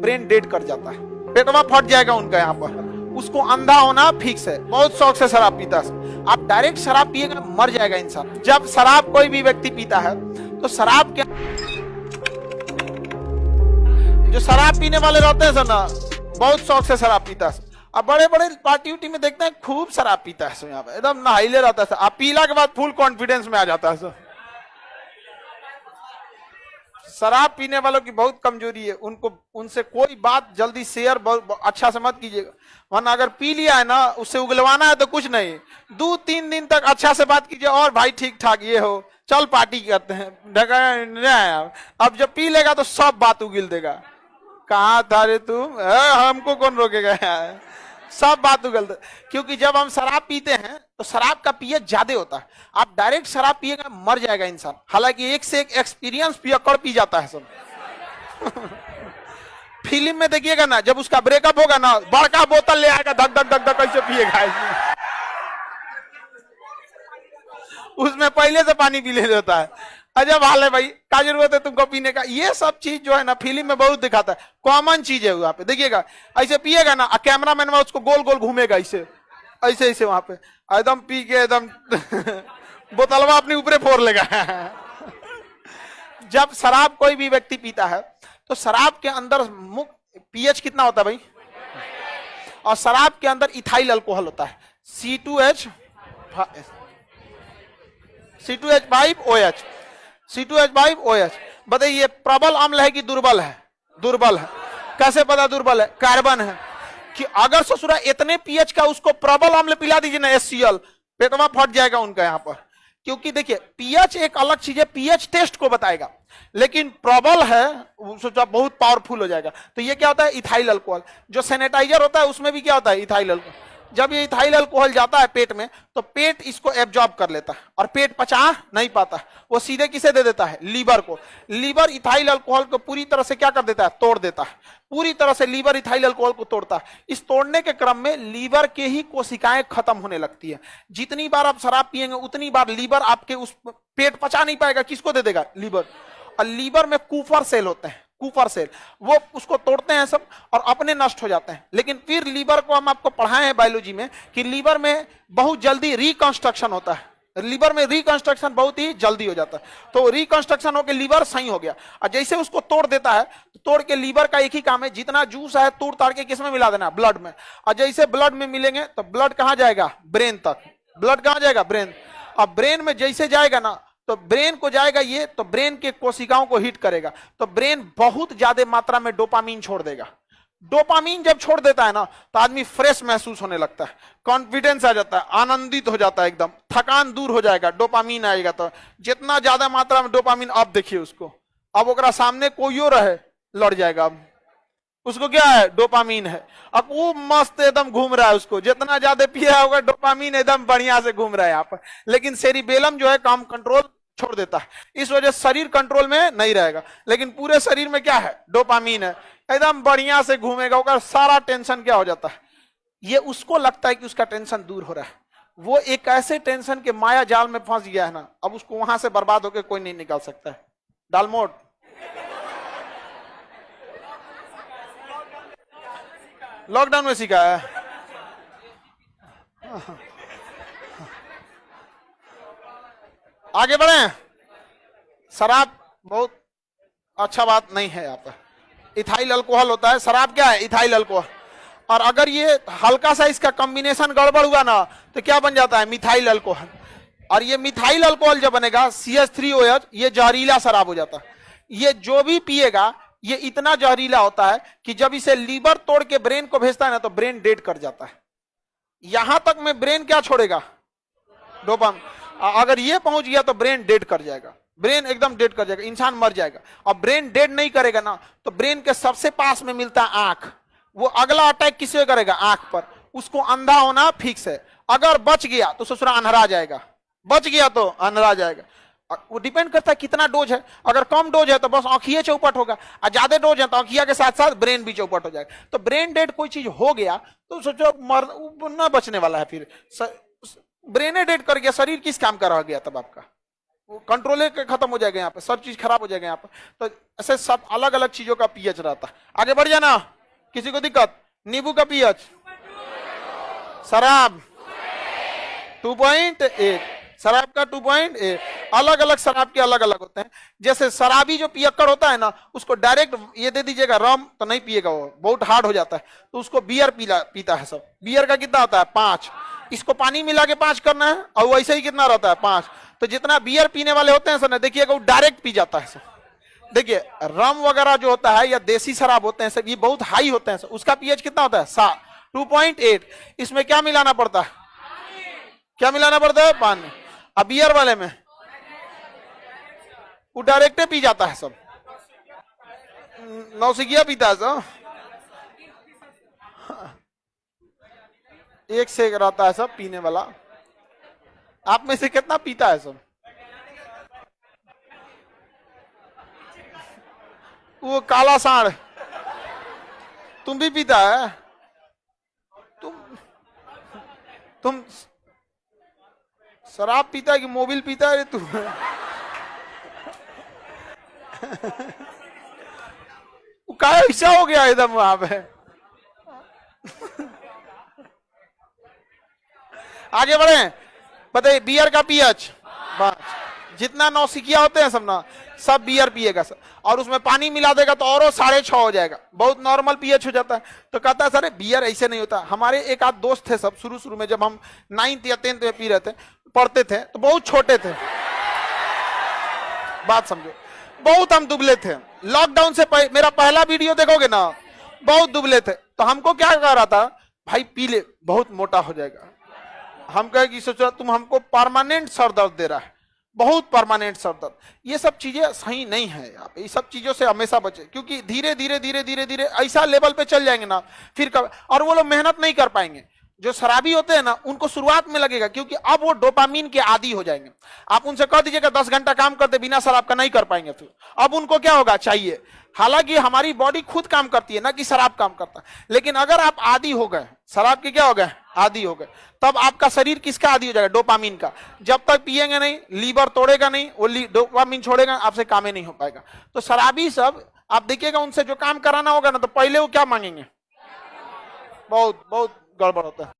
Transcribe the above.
Brain dead कर जाता है, पेटवा फट जाएगा उनका यहाँ पर। उसको अंधा होना फिक्स है, बहुत शौक से शराब पीता है। आप डायरेक्ट शराब पिएगा मर जाएगा इंसान। जब शराब कोई भी व्यक्ति पीता है तो शराब क्या, जो शराब पीने वाले रहते हैं सर ना, बहुत शौक से शराब पीता है। अब बड़े बड़े पार्टी उटी में देखते हैं खूब शराब पीता है, यहाँ पे एकदम नहाइले रहता है। आप पीला के बाद फुल कॉन्फिडेंस में आ जाता है सर। शराब पीने वालों की बहुत कमजोरी है, उनको उनसे कोई बात जल्दी शेयर अच्छा से मत कीजिएगा, वरना अगर पी लिया है ना, उससे उगलवाना है तो कुछ नहीं, 2-3 दिन तक अच्छा से बात कीजिए, और भाई ठीक ठाक ये हो, चल पार्टी करते हैं। अब जब पी लेगा तो सब बात उगिल देगा, कहाँ था रे तुम, हमको कौन रोकेगा, सब बात उगल दे। क्योंकि जब हम शराब पीते हैं तो शराब का पीएच ज्यादा होता है। आप डायरेक्ट शराब पिएगा मर जाएगा इंसान। हालांकि एक से एक एक्सपीरियंस पियक्कड़ पी जाता है सब। फिल्म में देखिएगा ना, जब उसका ब्रेकअप होगा ना, बड़का बोतल ले आएगा, धक धक धक धक कैसे पिएगा, उसमें पहले से पानी पी ले जाता है। अजब हाल है भाई, क्या जरूरत है तुमको पीने का। ये सब चीज जो है ना फिल्म में बहुत दिखाता है, कॉमन चीज है वहां पे। देखिएगा ऐसे पिएगा ना, कैमरा मैन उसको गोल गोल घूमेगा ऐसे ऐसे ऐसे, वहां पे एकदम पी के एकदम बोतलवा अपने ऊपर फोड़ लेगा। जब शराब कोई भी व्यक्ति पीता है तो शराब के अंदर पीएच कितना होता है भाई, और शराब के अंदर इथाइल अल्कोहल होता है, C2H5OH, C2H5OH। बताइए प्रबल अम्ल है कि दुर्बल है? दुर्बल है। कैसे पता दुर्बल है? कार्बन है। कि अगर ससुरा इतने पीएच का उसको प्रबल अम्ल पिला दीजिए ना, HCl, पेटवा फट जाएगा उनका यहाँ पर। क्योंकि देखिए पीएच एक अलग चीज है, पीएच टेस्ट को बताएगा, लेकिन प्रबल है सोचा बहुत पावरफुल हो जाएगा। तो ये क्या होता है, इथाइल अल्कोहल। जो सैनिटाइजर होता है उसमें भी क्या होता है, इथाइल अल्कोहल। जब ये इथाइल अल्कोहल जाता है पेट में तो पेट इसको एब्जॉर्ब कर लेता है, और पेट पचा नहीं पाता, वो सीधे किसे दे देता है, लीवर को। लीवर इथाइल अल्कोहल को पूरी तरह से क्या कर देता है, तोड़ देता है। पूरी तरह से लीवर इथाइल अल्कोहल को तोड़ता है। इस तोड़ने के क्रम में लीवर के ही कोशिकाएं खत्म होने लगती है। जितनी बार आप शराब पिएंगे उतनी बार लीवर आपके उस पेट पचा नहीं पाएगा, किसको दे देगा, लीवर। और लीवर में कूफर सेल होते हैं, कूफर सेल, वो उसको तोड़ते हैं सब और अपने नष्ट हो जाते हैं। लेकिन फिर लीवर को हम आपको पढ़ाए हैं बायोलॉजी में कि लीवर में बहुत जल्दी रिकंस्ट्रक्शन होता है, लीवर में रिकंस्ट्रक्शन बहुत ही जल्दी हो जाता है। तो रिकंस्ट्रक्शन होकर लीवर सही हो गया, और जैसे उसको तोड़ देता है तो तोड़ के लीवर का एक ही काम है, जितना जूस है तोड़ ताड़ के किसमें मिला देना, ब्लड में। और जैसे ब्लड में मिलेंगे तो ब्लड कहां जाएगा, ब्रेन तक। ब्लड कहां जाएगा, ब्रेन। अब ब्रेन में जैसे जाएगा ना तो ब्रेन को जाएगा ये, तो ब्रेन के कोशिकाओं को हिट करेगा, तो ब्रेन बहुत ज्यादा मात्रा में डोपामीन छोड़ देगा। डोपामीन जब छोड़ देता है ना तो आदमी फ्रेश महसूस होने लगता है, कॉन्फिडेंस आ जाता है, आनंदित हो जाता है, एकदम थकान दूर हो जाएगा, डोपामीन आएगा। तो जितना ज्यादा मात्रा में डोपामीन, अब देखिए उसको, अब ओकरा सामने कोई और रहे लड़ जाएगा। अब उसको क्या है, डोपामीन है। अब वो मस्त एकदम घूम रहा है, उसको जितना ज्यादा पिया होगा डोपामीन एकदम बढ़िया से घूम रहा है यहाँ पर। लेकिन सेरिबेलम जो है काम कंट्रोल छोड़ देता है, इस वजह से शरीर कंट्रोल में नहीं रहेगा। लेकिन पूरे शरीर में क्या है, डोपामीन है, एकदम बढ़िया से घूमेगा, उसका सारा टेंशन क्या हो जाता है, ये उसको लगता है कि उसका टेंशन दूर हो रहा है। वो एक ऐसे टेंशन के माया जाल में फंस गया है ना, अब उसको वहां से बर्बाद होकर कोई नहीं निकाल सकता है। डालमोट लॉकडाउन में सीखा है। आगे बढ़े। शराब बहुत अच्छा बात नहीं है यहाँ पर। इथाइल अल्कोहल होता है, शराब क्या है, इथाइल अल्कोहल। और अगर ये हल्का सा इसका कॉम्बिनेशन गड़बड़ हुआ ना तो क्या बन जाता है, मिथाइल अल्कोहल। और ये मिथाइल अल्कोहल जब बनेगा CH3OH, ये जहरीला शराब हो जाता है। ये जो भी पिएगा ये इतना जहरीला होता है कि जब इसे लीवर तोड़ के ब्रेन को भेजता है ना तो ब्रेन डेड कर जाता है। यहां तक में ब्रेन क्या छोड़ेगा, डोपामिन। अगर ये पहुंच गया तो ब्रेन डेड कर जाएगा, ब्रेन एकदम डेड कर जाएगा, इंसान मर जाएगा। और ब्रेन डेड नहीं करेगा ना तो ब्रेन के सबसे पास में मिलता है आंख, वो अगला अटैक किससे करेगा, आंख पर। उसको अंधा होना फिक्स है। अगर बच गया तो ससुरा अंधरा जाएगा, बच गया तो अंधरा जाएगा। वो डिपेंड करता है कितना डोज है। अगर कम डोज है तो बस आंखिए चौपट होगा, और ज्यादा डोज है तो आंखिया के साथ साथ ब्रेन भी चौपट हो जाएगा। तो ब्रेन डेड कोई चीज हो गया तो सोचो न बचने वाला है, फिर ब्रेन डेड कर गया, शरीर किस काम का रह गया तब आपका। कंट्रोल खत्म हो जाएगा यहाँ पे, सब चीज खराब हो जाएगा यहाँ पे। तो ऐसे सब अलग अलग चीजों का पीएच रहता है। आगे बढ़ जाना, किसी को दिक्कत? नींबू का पीएच, शराब 2.8, शराब का 2.8। अलग अलग शराब के अलग अलग होते हैं। जैसे शराबी जो पियक्कड़ होता है ना, उसको डायरेक्ट ये दे दीजिएगा रम तो नहीं पिएगा, वो बहुत हार्ड हो जाता है, तो उसको बियर पीता है सब। बियर का कितना होता है? 5। इसको पानी मिला के 5 करना है, और वैसे ही कितना रहता है? 5। तो जितना बियर पीने वाले होते हैं सर ना, देखिएगा वो डायरेक्ट पी जाता है सर। देखिए रम वगैरह जो होता है या देसी शराब होते हैं सर, ये बहुत हाई होते हैं सर, उसका पीएच कितना होता है? 2.8। इसमें क्या मिलाना पड़ता है? क्या मिलाना पड़ता है? पानी। अब बियर वाले में वो डायरेक्ट पी जाता है सब, नौसिखिया पीता है सब, एक से एक रहता है सब पीने वाला। आप में से कितना पीता है सब? वो काला सांड, तुम भी पीता है? तुम शराब पीता है कि मोबिल पीता है तू? क्या ऐसा हो गया एकदम वहां पे? आगे बढ़े, बताइए बियर का पीएच। जितना नौसिखिया होते हैं सब ना, सब बियर पिएगा सर, और उसमें पानी मिला देगा तो और 6.5 हो जाएगा, बहुत नॉर्मल पीएच हो जाता है। तो कहता है सर बियर ऐसे नहीं होता। हमारे एक आध दोस्त थे सब, शुरू में जब हम 9th या 10th में पी रहे थे, पढ़ते थे, तो बहुत छोटे थे, बात समझो, बहुत हम दुबले थे। लॉकडाउन से मेरा पहला वीडियो देखोगे ना, बहुत दुबले थे। तो हमको क्या कह रहा था, भाई पी ले बहुत मोटा हो जाएगा। हम कहे कि सोचो तुम हमको परमानेंट सर दर्द दे रहा है, बहुत परमानेंट सर दर्द। ये सब चीजें सही नहीं है यहाँ पे, ये सब चीजों से हमेशा बचे, क्योंकि धीरे धीरे धीरे धीरे धीरे ऐसा लेवल पे चल जाएंगे ना फिर कब, और वो लोग मेहनत नहीं कर पाएंगे। जो शराबी होते हैं ना, उनको शुरुआत में लगेगा, क्योंकि अब वो डोपामीन के आदी हो जाएंगे। आप उनसे कह दीजिएगा 10 घंटा काम करते बिना शराब का, नहीं कर पाएंगे। फिर अब उनको क्या होगा, चाहिए। हालांकि हमारी बॉडी खुद काम करती है ना कि शराब काम करता है, लेकिन अगर आप आदी हो गए शराब के, क्या हो गए, आदी हो गए, तब आपका शरीर किसका आदी हो जाएगा, डोपामीन का। जब तक पिएंगे नहीं, लीवर तोड़ेगा नहीं, वो डोपामीन छोड़ेगा, आपसे काम ही नहीं हो पाएगा। तो शराबी सब आप देखिएगा, उनसे जो काम कराना होगा ना, तो पहले वो क्या मांगेंगे, बहुत बहुत गड़बड़ होता है।